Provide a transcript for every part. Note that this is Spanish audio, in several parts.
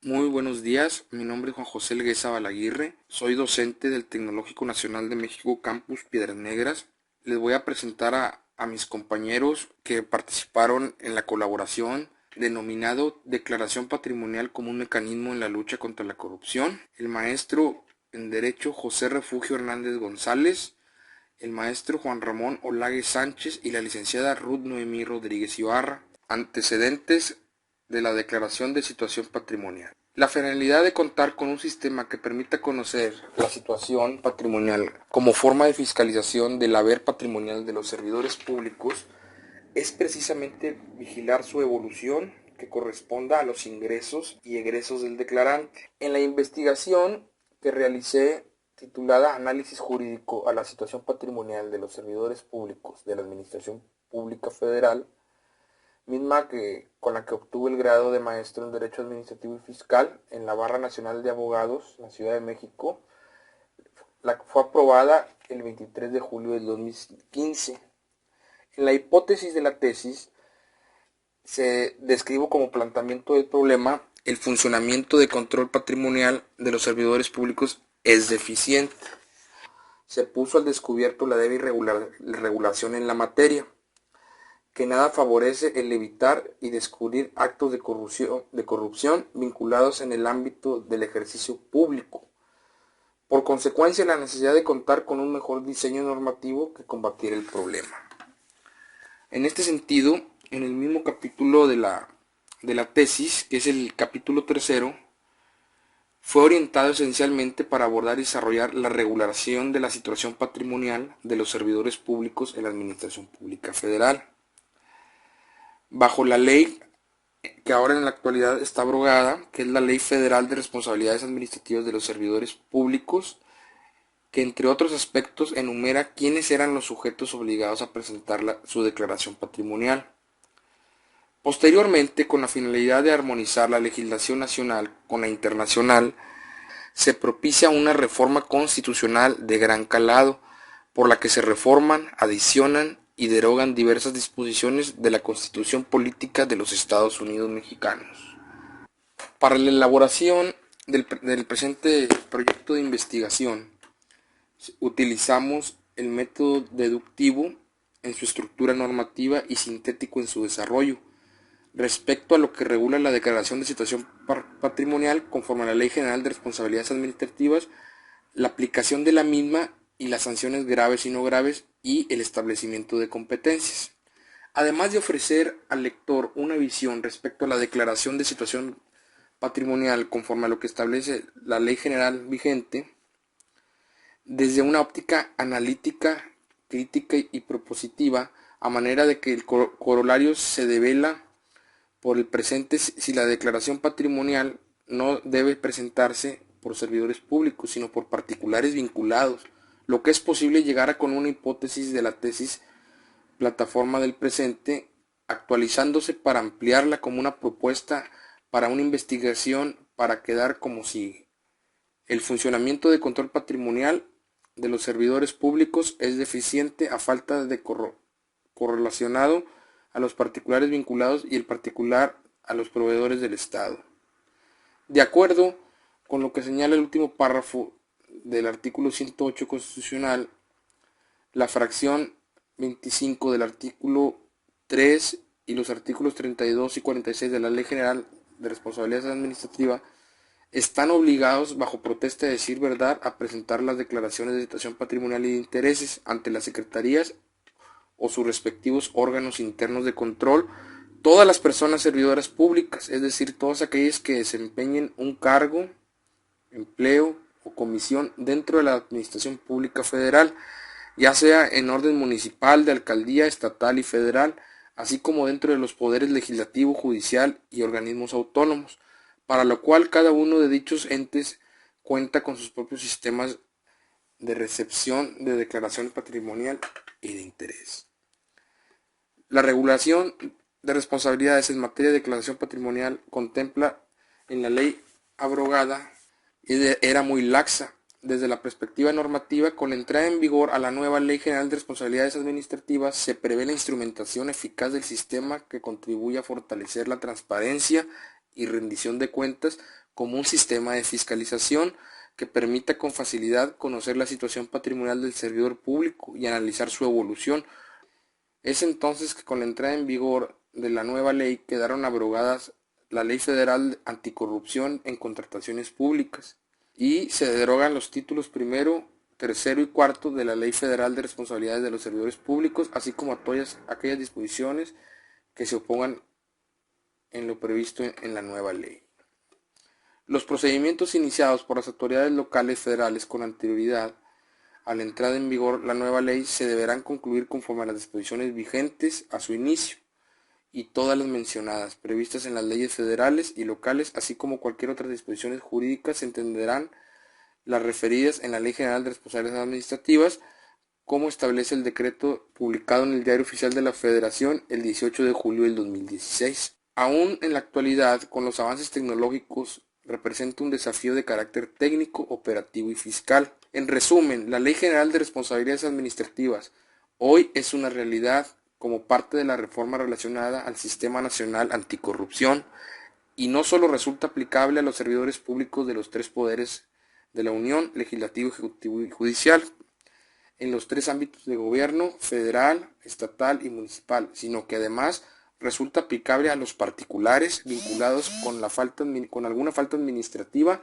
Muy buenos días, mi nombre es Juan José Elguesa Balaguirre, soy docente del Tecnológico Nacional de México Campus Piedras Negras. Les voy a presentar a mis compañeros que participaron en la colaboración denominado Declaración Patrimonial como un mecanismo en la lucha contra la corrupción. El maestro en Derecho José Refugio Hernández González, el maestro Juan Ramón Olague Sánchez y la licenciada Ruth Noemí Rodríguez Ibarra. Antecedentes de la Declaración de Situación Patrimonial. La finalidad de contar con un sistema que permita conocer la situación patrimonial como forma de fiscalización del haber patrimonial de los servidores públicos es precisamente vigilar su evolución que corresponda a los ingresos y egresos del declarante. En la investigación que realicé titulada Análisis jurídico a la situación patrimonial de los servidores públicos de la Administración Pública Federal, misma con la que obtuve el grado de maestro en Derecho Administrativo y Fiscal en la Barra Nacional de Abogados en la Ciudad de México, fue aprobada el 23 de julio del 2015. En la hipótesis de la tesis se describo como planteamiento del problema el funcionamiento de control patrimonial de los servidores públicos es deficiente. Se puso al descubierto la débil regulación en la materia, que nada favorece el evitar y descubrir actos de corrupción vinculados en el ámbito del ejercicio público. Por consecuencia, la necesidad de contar con un mejor diseño normativo que combatir el problema. En este sentido, en el mismo capítulo de la tesis, que es el capítulo tercero, fue orientado esencialmente para abordar y desarrollar la regulación de la situación patrimonial de los servidores públicos en la Administración Pública Federal. Bajo la ley que ahora en la actualidad está abrogada, que es la Ley Federal de Responsabilidades Administrativas de los Servidores Públicos, que entre otros aspectos enumera quiénes eran los sujetos obligados a presentar su declaración patrimonial. Posteriormente, con la finalidad de armonizar la legislación nacional con la internacional, se propicia una reforma constitucional de gran calado, por la que se reforman, adicionan y derogan diversas disposiciones de la Constitución Política de los Estados Unidos Mexicanos. Para la elaboración del presente proyecto de investigación, utilizamos el método deductivo en su estructura normativa y sintético en su desarrollo. Respecto a lo que regula la declaración de situación patrimonial conforme a la Ley General de Responsabilidades Administrativas, la aplicación de la misma y las sanciones graves y no graves y el establecimiento de competencias. Además de ofrecer al lector una visión respecto a la declaración de situación patrimonial conforme a lo que establece la ley general vigente, desde una óptica analítica, crítica y propositiva, a manera de que el corolario se devela por el presente si la declaración patrimonial no debe presentarse por servidores públicos, sino por particulares vinculados, lo que es posible llegar a con una hipótesis de la tesis plataforma del presente, actualizándose para ampliarla como una propuesta para una investigación para quedar como sigue. El funcionamiento de control patrimonial de los servidores públicos es deficiente a falta de correlacionado a los particulares vinculados y el particular a los proveedores del Estado. De acuerdo con lo que señala el último párrafo del artículo 108 constitucional, la fracción 25 del artículo 3 y los artículos 32 y 46 de la Ley General de Responsabilidades Administrativas están obligados, bajo protesta de decir verdad, a presentar las declaraciones de situación patrimonial y de intereses ante las secretarías o sus respectivos órganos internos de control, todas las personas servidoras públicas, es decir, todas aquellas que desempeñen un cargo, empleo o comisión dentro de la Administración Pública Federal, ya sea en orden municipal, de alcaldía, estatal y federal, así como dentro de los poderes legislativo, judicial y organismos autónomos, para lo cual cada uno de dichos entes cuenta con sus propios sistemas de recepción de declaración patrimonial y de interés. La regulación de responsabilidades en materia de declaración patrimonial contempla en la ley abrogada era muy laxa desde la perspectiva normativa. Con la entrada en vigor a la nueva Ley General de Responsabilidades Administrativas se prevé la instrumentación eficaz del sistema que contribuye a fortalecer la transparencia y rendición de cuentas como un sistema de fiscalización que permita con facilidad conocer la situación patrimonial del servidor público y analizar su evolución. Es entonces que con la entrada en vigor de la nueva ley quedaron abrogadas la Ley Federal Anticorrupción en contrataciones públicas y se derogan los títulos primero, tercero y cuarto de la Ley Federal de Responsabilidades de los Servidores Públicos, así como aquellas disposiciones que se opongan en lo previsto en la nueva ley. Los procedimientos iniciados por las autoridades locales federales con anterioridad a la entrada en vigor la nueva ley se deberán concluir conforme a las disposiciones vigentes a su inicio y todas las mencionadas, previstas en las leyes federales y locales, así como cualquier otras disposiciones jurídicas, se entenderán las referidas en la Ley General de Responsabilidades Administrativas, como establece el decreto publicado en el Diario Oficial de la Federación el 18 de julio del 2016. Aún en la actualidad, con los avances tecnológicos, representa un desafío de carácter técnico, operativo y fiscal. En resumen, la Ley General de Responsabilidades Administrativas hoy es una realidad como parte de la reforma relacionada al Sistema Nacional Anticorrupción y no solo resulta aplicable a los servidores públicos de los tres poderes de la Unión, legislativo, ejecutivo y judicial, en los tres ámbitos de gobierno, federal, estatal y municipal, sino que además resulta aplicable a los particulares vinculados con alguna falta administrativa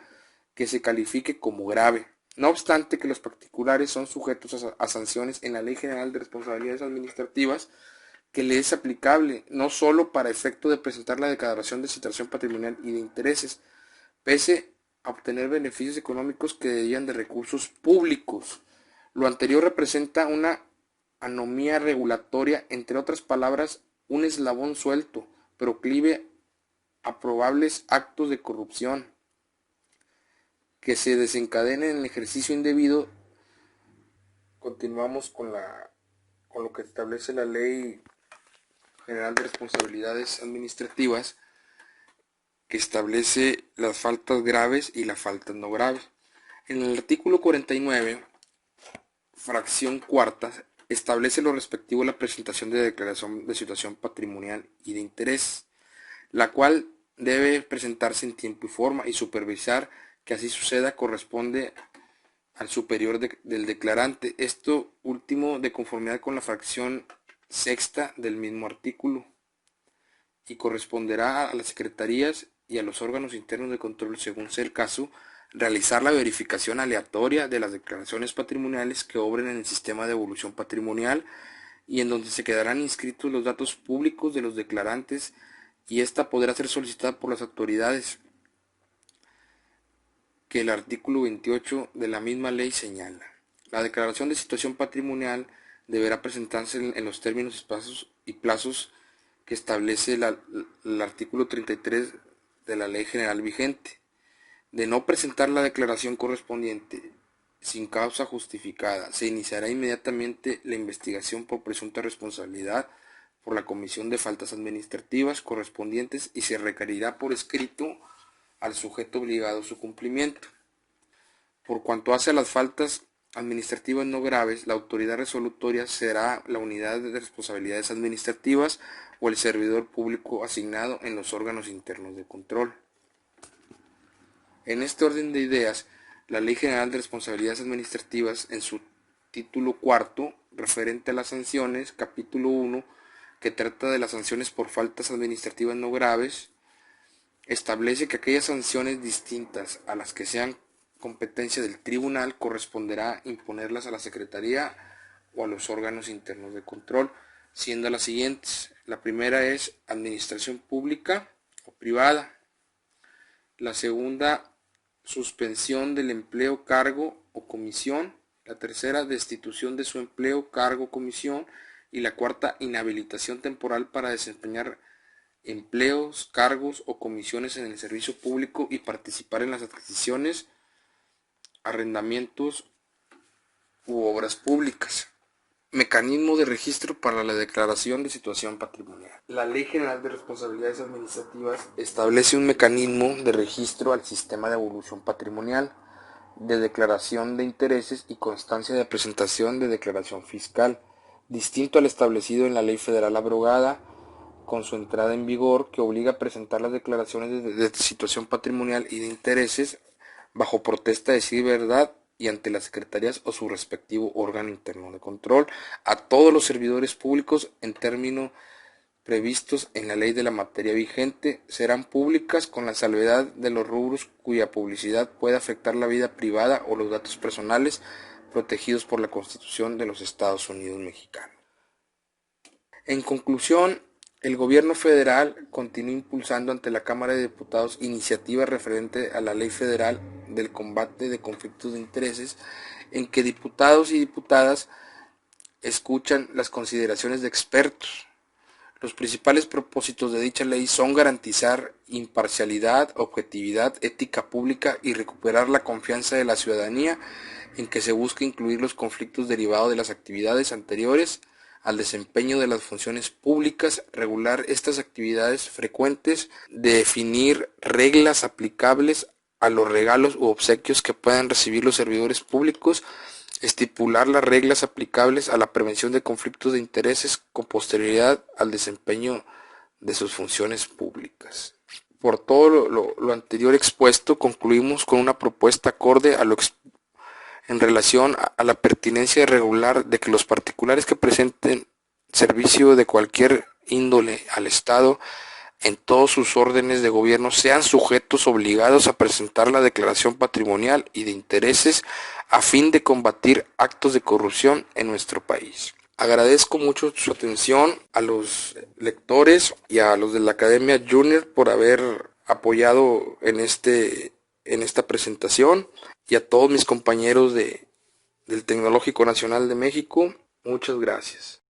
que se califique como grave. No obstante que los particulares son sujetos a sanciones en la Ley General de Responsabilidades Administrativas, que le es aplicable no solo para efecto de presentar la declaración de situación patrimonial y de intereses, pese a obtener beneficios económicos que derivan de recursos públicos. Lo anterior representa una anomía regulatoria, entre otras palabras, un eslabón suelto, proclive a probables actos de corrupción que se desencadenen en el ejercicio indebido. Continuamos con lo que establece la Ley General de Responsabilidades Administrativas, que establece las faltas graves y las faltas no graves. En el artículo 49, fracción cuarta, establece lo respectivo a la presentación de declaración de situación patrimonial y de interés, la cual debe presentarse en tiempo y forma, y supervisar que así suceda corresponde al superior del declarante. Esto último de conformidad con la fracción sexta del mismo artículo, y corresponderá a las secretarías y a los órganos internos de control, según sea el caso, realizar la verificación aleatoria de las declaraciones patrimoniales que obren en el sistema de evolución patrimonial y en donde se quedarán inscritos los datos públicos de los declarantes, y esta podrá ser solicitada por las autoridades que el artículo 28 de la misma ley señala. La declaración de situación patrimonial deberá presentarse en los términos y plazos que establece el artículo 33 de la ley general vigente. De no presentar la declaración correspondiente sin causa justificada, se iniciará inmediatamente la investigación por presunta responsabilidad por la comisión de faltas administrativas correspondientes y se requerirá por escrito al sujeto obligado a su cumplimiento. Por cuanto hace a las faltas administrativas no graves, la autoridad resolutoria será la unidad de responsabilidades administrativas o el servidor público asignado en los órganos internos de control. En este orden de ideas, la Ley General de Responsabilidades Administrativas, en su título cuarto, referente a las sanciones, capítulo 1, que trata de las sanciones por faltas administrativas no graves, establece que aquellas sanciones distintas a las que sean competencia del tribunal corresponderá imponerlas a la Secretaría o a los órganos internos de control, siendo las siguientes. La primera es administración pública o privada. La segunda, suspensión del empleo, cargo o comisión. La tercera, destitución de su empleo, cargo o comisión. Y la cuarta, inhabilitación temporal para desempeñar empleos, cargos o comisiones en el servicio público y participar en las adquisiciones, arrendamientos u obras públicas. Mecanismo de registro para la declaración de situación patrimonial. La Ley General de Responsabilidades Administrativas establece un mecanismo de registro al sistema de evolución patrimonial, de declaración de intereses y constancia de presentación de declaración fiscal, distinto al establecido en la Ley Federal abrogada, con su entrada en vigor, que obliga a presentar las declaraciones de situación patrimonial y de intereses bajo protesta de decir verdad y ante las secretarías o su respectivo órgano interno de control a todos los servidores públicos en términos previstos en la ley de la materia vigente. Serán públicas con la salvedad de los rubros cuya publicidad pueda afectar la vida privada o los datos personales protegidos por la Constitución de los Estados Unidos mexicanos. En conclusión, el gobierno federal continúa impulsando ante la Cámara de Diputados iniciativas referentes a la Ley Federal del Combate de Conflictos de Intereses, en que diputados y diputadas escuchan las consideraciones de expertos. Los principales propósitos de dicha ley son garantizar imparcialidad, objetividad, ética pública y recuperar la confianza de la ciudadanía, en que se busca incluir los conflictos derivados de las actividades anteriores al desempeño de las funciones públicas, regular estas actividades frecuentes, definir reglas aplicables a los regalos u obsequios que puedan recibir los servidores públicos, estipular las reglas aplicables a la prevención de conflictos de intereses con posterioridad al desempeño de sus funciones públicas. Por todo lo anterior expuesto, concluimos con una propuesta acorde a lo en relación a la pertinencia regular de que los particulares que presenten servicio de cualquier índole al Estado en todos sus órdenes de gobierno sean sujetos obligados a presentar la declaración patrimonial y de intereses a fin de combatir actos de corrupción en nuestro país. Agradezco mucho su atención a los lectores y a los de la Academia Junior por haber apoyado en esta presentación, y a todos mis compañeros del Tecnológico Nacional de México, muchas gracias.